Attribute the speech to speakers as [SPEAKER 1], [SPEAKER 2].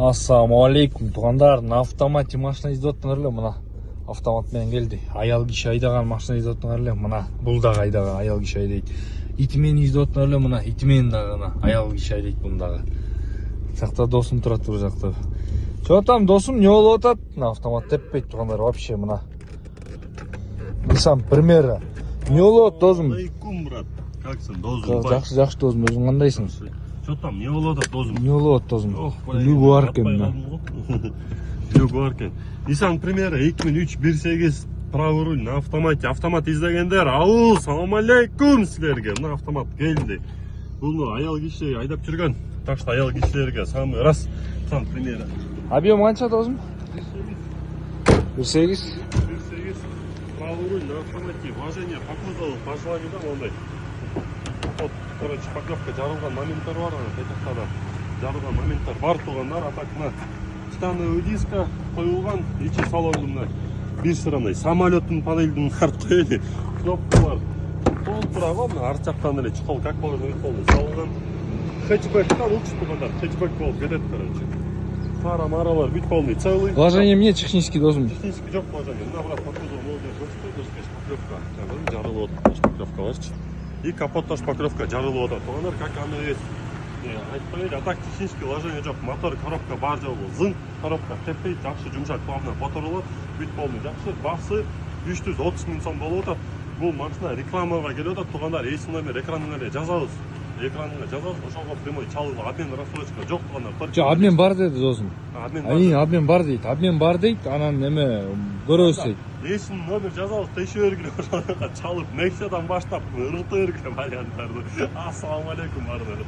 [SPEAKER 1] Ассалаумалейкум туугандар. Мына автомат машина издеп атыңар эле, мына автомат менен келди. Аял киши айдаган машина издеп атыңар эле, мына бул дагы айдаган аял киши айдайт. Ити менен издеп атыңар эле, мына ити менен дагы аял киши айдайт буну дагы. Жакта досум турат, бул жакта. Чо там досум не болуп атат? Мына автомат теппейт туугандар вообще, мына. Nissan Primera. Не болуп атат досум?
[SPEAKER 2] Алейкум, брат. Каксың, досум?
[SPEAKER 1] Жакшы, жакшы досум. Өзүң кандайсың?
[SPEAKER 2] Что там, не болуп атат досум?
[SPEAKER 1] Не болуп атат досум? Үлгү бар экен мына.
[SPEAKER 2] Үлгү бар экен. Nissan Primera 2003 1.8 правый руль на автомате. Автомат издегендер, ау, салам алейкум силерге. Мына автомат келди. Буну аял киши айдап жүргөн. Так что аял кишилерге самый раз Nissan Primera.
[SPEAKER 1] Объем канча досум? 1.8.
[SPEAKER 2] 1.8 правый руль на автомате. Вложение по кузову, по желанию, да, ондай. Вот, короче, поклевка жарылган моменттер бар, айтакта жарылган моменттер бар туугандар. А так мына титановый диска коюлган, ичи салонду мына бир sıra мындай самолеттун панелин артып коелу. Кнопкалар толтура го, мына арт жактан эле чукол как положено болду салынган. Хэтчбэктен лучше туугандар, хэтчбэк болуп кетет, короче. Фара маралар бүт полный целый.
[SPEAKER 1] Вложение мне технический досум.
[SPEAKER 2] Технический жок вложение. Мына брат по кузову молдер көрсөтөт, поклевка. Жарылып атат, поклевка барчы. И капот тоже покровка жарылып атат. Туугандар, как оно есть. Айтпайбы, а так технический вложение жок. Мотор, коробка бар жолу зың, коробка теппейт, жакшы жумшак, плавно которулат, бүт полный жакшы. Басы 330 000 сом болуп атат. Бул машина рекламага келип атат. Туугандар, эсин номер экранына эле жазабыз. Экранына жазабыз, ошого прямой чалып, обмен рассрочка жок туугандар.
[SPEAKER 1] Жок, обмен бар деди досум. Обмен бар дейт. Обмен бар дейт, анан неме көрөбүз дейт.
[SPEAKER 2] Эсин номер жазабыз, теше бергиле ошого чалып, Nexa'дан баштап ыргыта бергиле варианттарды. Ассаламу алейкум бардыгы.